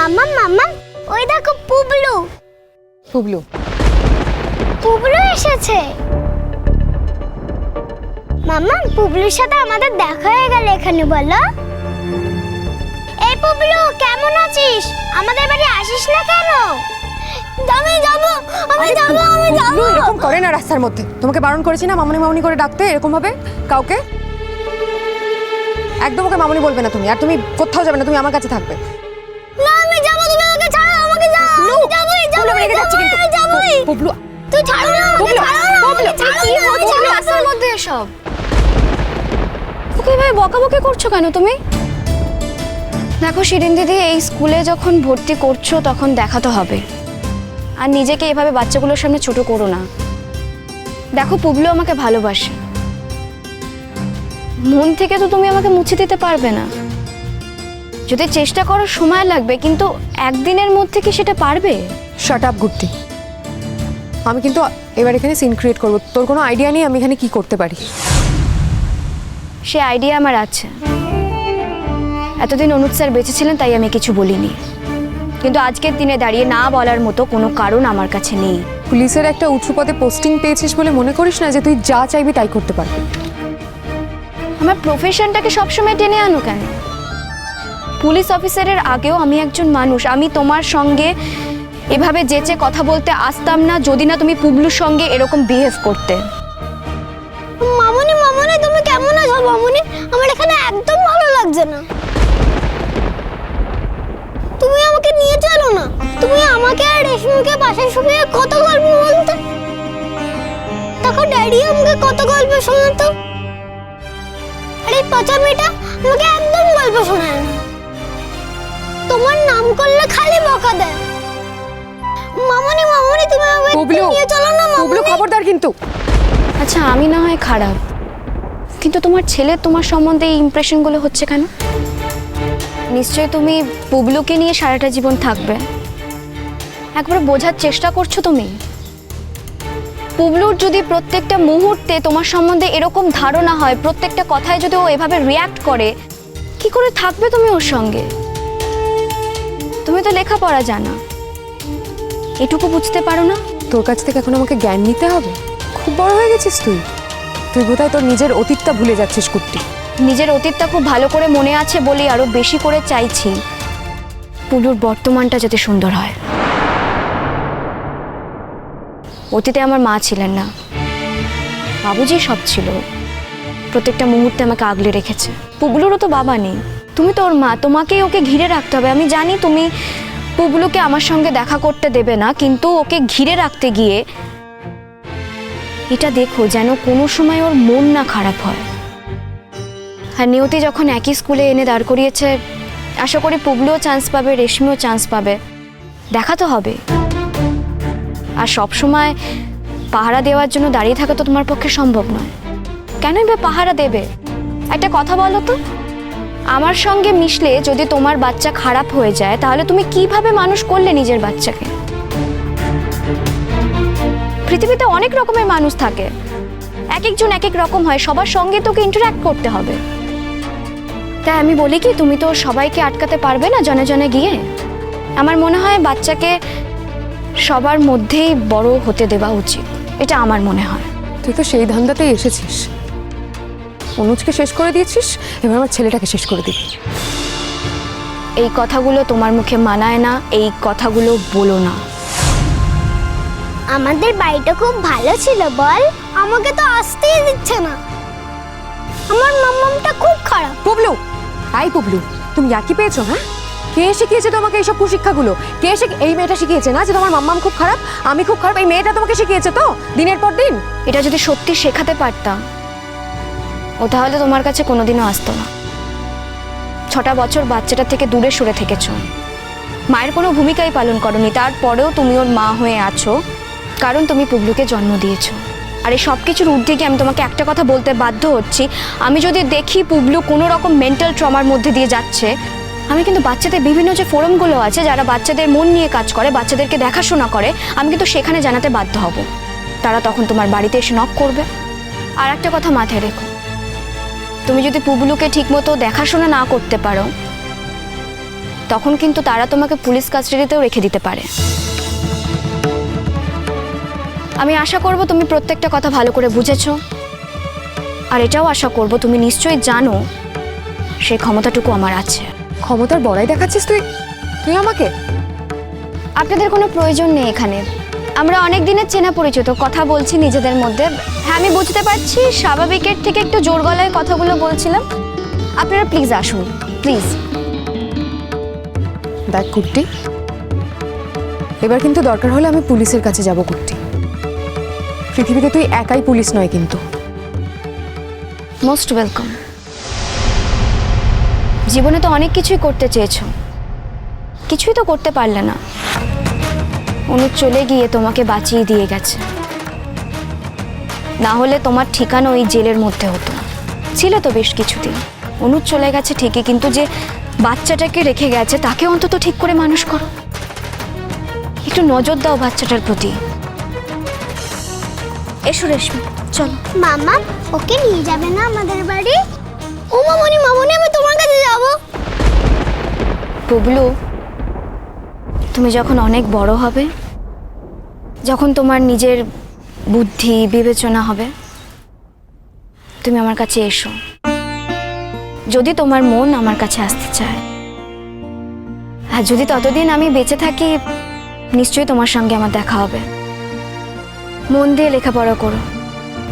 মাম্মা মাম্মা, ওই দেখো পুবলু। পুবলু? পুবলু এসেছে। মাম্মা, পুবলুর সাথে আমাদের দেখা হয়ে গেল এখানে, বলো। এই পুবলু, কেমন আছিস? আমাদের বাড়ি আসিস না কেন? আমি যাবো, আমি যাবো, আমি যাবো। এরকম করে না রাস্তার মধ্যে। তোমাকে বারণ করেছি না মামনি মামনি করে ডাকতে এরকম ভাবে কাউকে? একদম ওকে মামনি বলবে না তুমি, আর তুমি কোথাও যাবে না, তুমি আমার কাছে থাকবে। না, আমি যাবো, তুমি আমাকে ছাড়ো, আমাকে যাও। আমি যাবোই, যাবোই, রেগে যাচ্ছে কিন্তু। যাবোই। পুবলু, তুই ছাড়ো না, আমাকে ছাড়ো না, আমাকে ছাড়ো কি না, হচ্ছে ছাড়ো না। রাস্তার মধ্যে এসব? ওকে ভাই বকাবকি করছো কেন তুমি? দেখো শিরিন দিদি, এই স্কুলে যখন ভর্তি করছো তখন দেখাতে হবে, আর নিজেকে এভাবে বাচ্চাগুলোর সামনে ছোট করো না। দেখো পুবলু আমাকে ভালোবাসে, মন থেকে তো তুমি আমাকে মুছে দিতে পারবে না। যদি চেষ্টা করো সময় লাগবে, কিন্তু একদিনের মধ্যে কি সেটা পারবে? শাট আপ গুড্ডি। আমি কিন্তু এবার এখানে সিন ক্রিয়েট করবো। তোর কোনো আইডিয়া নেই আমি এখানে কি করতে পারি? সে আইডিয়া আমার আছে। এতদিন অনুজ স্যার বেঁচে ছিলেন তাই আমি কিছু বলিনি, কিন্তু আজকের দিনে দাঁড়িয়ে না বলার মতো কোনো কারণ আমার কাছে নেই। পুলিশের একটা উঁচু পদে পোস্টিং পেয়েছিস বলে মনে করিস না যে তুই যা চাইবি তাই করতে পারবি? আমার প্রফেশনটাকে সবসময় টেনে আনো কেন? পুলিশ অফিসারের আগেও আমি একজন মানুষ। আমি তোমার সঙ্গে এভাবে যেচে কথা বলতে আসতাম না যদি না তুমি পুবলুর সঙ্গে এরকম বিহেভ করতে। মামনি, মামনি, তুমি কেমন আছো মামনি? আমার এখানে একদম ভালো লাগছে না। তুমি আমাকে নিয়ে চলো না। তুমি আমাকে আর রেশমিকে পাশে শুয়ে কত গল্প বলতে। তখন ড্যাডি আমাকে কত গল্প শোনাতো। আর এই পচা মেয়েটা আমাকে একদম গল্প শোনায় না। তোমার নাম করলে খালি বকা দেয়। মামনি, মামনি, তুমি আমাকে পুবলু, নিয়ে চলো না পুবলু মামনি। খবরদার কিন্তু। আচ্ছা আমি না হয় খারাপ, কিন্তু তোমার ছেলে তোমার সম্বন্ধে এই ইমপ্রেশনগুলো হচ্ছে কেন? নিশ্চয়ই তুমি পুবলুকে নিয়ে সারাটা জীবন থাকবে। একবার বোঝার চেষ্টা করছো তুমি? পুবলুর যদি প্রত্যেকটা মুহূর্তে তোমার সম্বন্ধে এরকম ধারণা হয়, প্রত্যেকটা কথায় যদি ও এভাবে রিয়্যাক্ট করে, কি করে থাকবে তুমি ওর সঙ্গে? তুমি তো লেখাপড়া জানা, এটুকু বুঝতে পারো না? তোর কাছ থেকে এখন আমাকে জ্ঞান নিতে হবে? খুব বড় হয়ে গেছিস তুই। তুই বোধহয় তোর নিজের অতীতটা ভুলে যাচ্ছিস কুট্টি। নিজের অতীতটা খুব ভালো করে মনে আছে বলেই আরো বেশি করে চাইছি পুবলুর বর্তমানটা যাতে সুন্দর হয়। অতীতে আমার মা ছিলেন না, বাবুজি সব ছিল। প্রত্যেকটা মুহূর্তে আমাকে আগলে রেখেছে। পুবলুরও তো বাবা নেই, তুমি তো ওর মা, তোমাকেই ওকে ঘিরে রাখতে হবে। আমি জানি তুমি পুবলুকে আমার সঙ্গে দেখা করতে দেবে না, কিন্তু ওকে ঘিরে রাখতে গিয়ে এটা দেখো যেন কোনো সময় ওর মন না খারাপ হয়। আর নিয়তি যখন একই স্কুলে এনে দাঁড় করিয়েছে, আশা করি পুবলুও চান্স পাবে, রেশমিও চান্স পাবে। দেখা তো হবে। আর সব সময় পাহারা দেওয়ার জন্য দাঁড়িয়ে থাকা তো তোমার পক্ষে সম্ভব নয়। কেনই বা পাহারা দেবে? একটা কথা বলো তো, আমার সঙ্গে মিশলে যদি তোমার বাচ্চা খারাপ হয়ে যায়, তাহলে তুমি কিভাবে মানুষ করলে নিজের বাচ্চাকে? পৃথিবীতে অনেক রকমের মানুষ থাকে, এক একজন এক এক রকম হয়, সবার সঙ্গে তোকে ইন্টারঅ্যাক্ট করতে হবে। তাই আমি বলি কি, তুমি তো সবাইকে আটকাতে পারবে না জনে জনে গিয়ে। আমার মনে হয় বাচ্চাকে সবার মধ্যেই বড় হতে দেওয়া উচিত, এটা আমার মনে হয়। তুই তো সেই ধান্দাতেই এসেছিস। অনুজকে শেষ করে দিয়েছিস, এবার আমার ছেলেটাকে শেষ করে দিবি। এই কথাগুলো তোমার মুখে মানায় না, এই কথাগুলো বলো না। আমাদের বাড়িটা খুব ভালো ছিল বল। আমাকে তো আসতেই দিচ্ছে না। আমার মাম্মামটা খুব খারাপ। পুবলু, আই পুবলু, তুমি ইয়ার্কি পেয়েছো? হ্যাঁ, কে শিখিয়েছে তোমাকে এইসব কুশিক্ষাগুলো? কে এই মেয়েটা শিখিয়েছে না যে তোমার মাম্মাম খুব খারাপ, আমি খুব খারাপ? এই মেয়েটা তোমাকে শিখিয়েছে তো দিনের পর দিন। এটা যদি সত্যি শেখাতে পারতাম, ও তাহলে তোমার কাছে কোনোদিনও আসতো না। 6টা বছর বাচ্চাটা থেকে দূরে সরে থেকেছ, মায়ের কোনো ভূমিকাই পালন করনি, তারপরেও তুমি ওর মা হয়ে আছো কারণ তুমি পুবলুকে জন্ম দিয়েছো। আর এই সব কিছুর ঊর্ধ্বে গিয়ে আমি তোমাকে একটা কথা বলতে বাধ্য হচ্ছি, আমি যদি দেখি পুবলু কোনো রকম মেন্টাল ট্রমার মধ্যে দিয়ে যাচ্ছে, আমি কিন্তু বাচ্চাদের বিভিন্ন যে ফোরামগুলো আছে যারা বাচ্চাদের মন নিয়ে কাজ করে, বাচ্চাদেরকে দেখাশোনা করে, আমি কিন্তু সেখানে জানাতে বাধ্য হব। তারা তখন তোমার বাড়িতে এসে নক করবে। আর একটা কথা মাথায় রেখো, তুমি যদি পুবলুকে ঠিকমতো দেখাশোনা না করতে পারো, তখন কিন্তু তারা তোমাকে পুলিশ কাস্টাডিতেও রেখে দিতে পারে। আমি আশা করব তুমি প্রত্যেকটা কথা ভালো করে বুঝেছো, আর এটাও আশা করব তুমি নিশ্চয়ই জানো সেই ক্ষমতাটুকু আমার আছে। ক্ষমতার বড়াই দেখাচ্ছিস তুই তুই আমাকে? আপনাদের কোনো প্রয়োজন নেই এখানে, আমরা অনেক দিনের চেনা পরিচিত, কথা বলছি নিজেদের মধ্যে। হ্যাঁ আমি বুঝতে পারছি স্বাভাবিকের থেকে একটু জোর গলায় কথাগুলো বলছিলাম। আপনারা প্লিজ আসুন, প্লিজ। দেখ কুট্টি, এবার কিন্তু দরকার হলে আমি পুলিশের কাছে যাব কুট্টি। পৃথিবীতে তুই একাই পুলিশ নয় কিন্তু। Most welcome. জীবনে তো অনেক কিছুই করতে চেয়েছো, কিছুই তো করতে পারলে না। অনুজ চলে গিয়ে তোমাকে বাঁচিয়ে দিয়ে গেছে, না হলে তোমার ঠিকানা ওই জেলের মধ্যে হতো। ছিল তো বেশ কিছুদিন। অনুজ চলে গেছে ঠিকই, কিন্তু যে বাচ্চাটাকে রেখে গেছে তাকে অন্তত ঠিক করে মানুষ করো, একটু নজর দাও বাচ্চাটার প্রতি। এসো রেশমি, চলো। মামা ওকে নিয়ে যাবে না আমাদের বাড়ি? ও মামনি মামনি আমি তোমার কাছে যাব। বুবলু, তুমি যখন অনেক বড় হবে, যখন তোমার নিজের বুদ্ধি বিবেচনা হবে, তুমি আমার কাছে এসো। যদি তোমার মন আমার কাছে আসতে চায়, আর যদি ততদিন আমি বেঁচে থাকি, নিশ্চয়ই তোমার সঙ্গে আমার দেখা হবে। মন দিয়ে লেখাপড়া করো।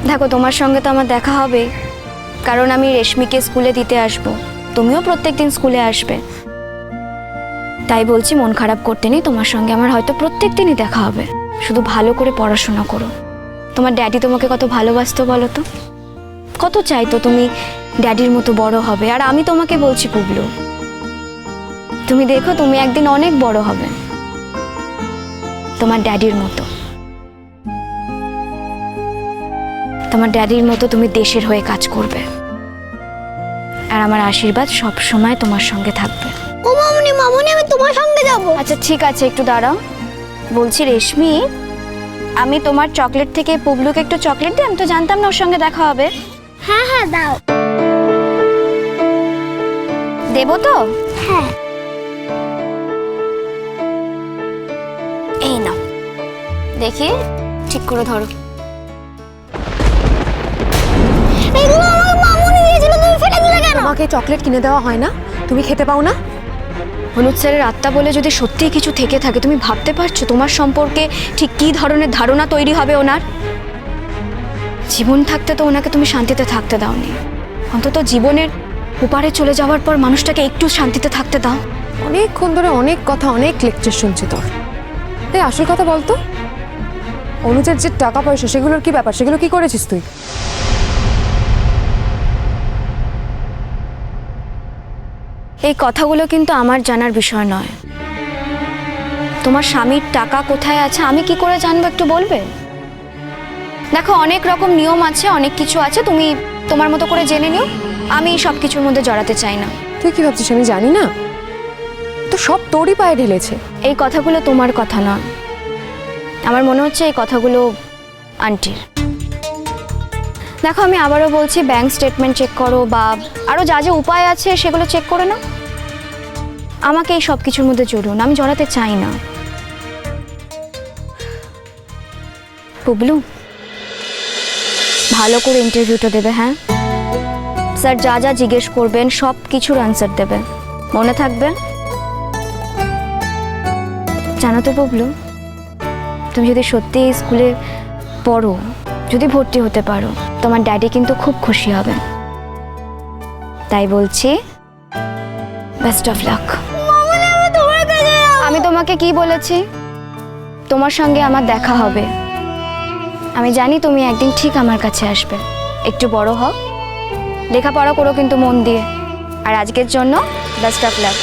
দেখো তোমার সঙ্গে তো আমার দেখা হবে, কারণ আমি রেশমিকে স্কুলে দিতে আসবো, তুমিও প্রত্যেকদিন স্কুলে আসবে। তাই বলছি মন খারাপ করতে নেই, তোমার সঙ্গে আমার হয়তো প্রত্যেক দিনই দেখা হবে। শুধু ভালো করে পড়াশোনা করো। তোমার ড্যাডি তোমাকে কত ভালোবাসতো বলো তো, কত চাইতো তুমি ড্যাডির মতো বড় হবে। আর আমি তোমাকে বলছি পুবলু, তুমি দেখো তুমি একদিন অনেক বড় হবে, তোমার ড্যাডির মতো। তোমার ড্যাডির মতো তুমি দেশের হয়ে কাজ করবে, আর আমার আশীর্বাদ সব সময় তোমার সঙ্গে থাকবে। ও মামনি মামনি আমি তোমার সঙ্গে যাব। আচ্ছা ঠিক আছে, একটু দাঁড়াও। বলছি রেশমি, আমি তোমার চকলেট থেকে পুবলুকে একটু চকলেট দিই, আমি তো জানতাম না ওর সঙ্গে দেখা হবে। হ্যাঁ হ্যাঁ দাও। দেবো তো? হ্যাঁ। এই নাও, দেখি ঠিক করে ধরো। এগুলো আমাকে মামনি দিয়েছিল, তুমি ফেলে দিলে কেন? তোমাকে চকলেট কিনে দেওয়া হয় না? তুমি খেতে পাও না? হলুদ স্যারের আত্মা বলে যদি সত্যিই কিছু থেকে থাকে, তুমি ভাবতে পারছো তোমার সম্পর্কে ঠিক কী ধরনের ধারণা তৈরি হবে ওনার? জীবন থাকতে তো ওনাকে তুমি শান্তিতে থাকতে দাওনি, অন্তত জীবনের উপারে চলে যাওয়ার পর মানুষটাকে একটু শান্তিতে থাকতে দাও। অনেকক্ষণ ধরে অনেক কথা, অনেক লেকচার শুনছি তোর। এই আসল কথা বলতো, অনুজের যে টাকা পয়সা সেগুলোর কি ব্যাপার? সেগুলো কি করেছিস তুই? এই কথাগুলো কিন্তু আমার জানার বিষয় নয়। তোমার স্বামীর টাকা কোথায় আছে আমি কি করে জানবো, একটু বলবে? দেখো অনেক রকম নিয়ম আছে, অনেক কিছু আছে, তুমি তোমার মতো করে জেনে নিও। আমি সব কিছুর মধ্যে জড়াতে চাই না। তুই কি ভাবছিস আমি জানি না? তো সব তোরই পায়ে ঢেলেছে। এই কথাগুলো তোমার কথা নয়, আমার মনে হচ্ছে এই কথাগুলো আন্টির। দেখো আমি আবারও বলছি, ব্যাংক স্টেটমেন্ট চেক করো বা আরও যা যা উপায় আছে সেগুলো চেক করে নাও। আমাকে এই সব কিছুর মধ্যে জড়ুন, আমি জড়াতে চাই না। পুবলু, ভালো করে ইন্টারভিউটা দেবে। হ্যাঁ স্যার যা যা জিজ্ঞেস করবেন সব কিছুর আনসার দেবে, মনে থাকবে। জানো তো পুবলু, তুমি যদি সত্যি এই স্কুলে পড়ো, যদি ভর্তি হতে পারো, তোমার ড্যাডি কিন্তু খুব খুশি হবে। তাই বলছি বেস্ট অফ লাক। আমি তোমাকে কি বলেছি? তোমার সঙ্গে আমার দেখা হবে। আমি জানি তুমি একদিন ঠিক আমার কাছে আসবে। একটু বড় হও, লেখাপড়া করো কিন্তু মন দিয়ে। আর আজকের জন্য বেস্ট অফ লাক।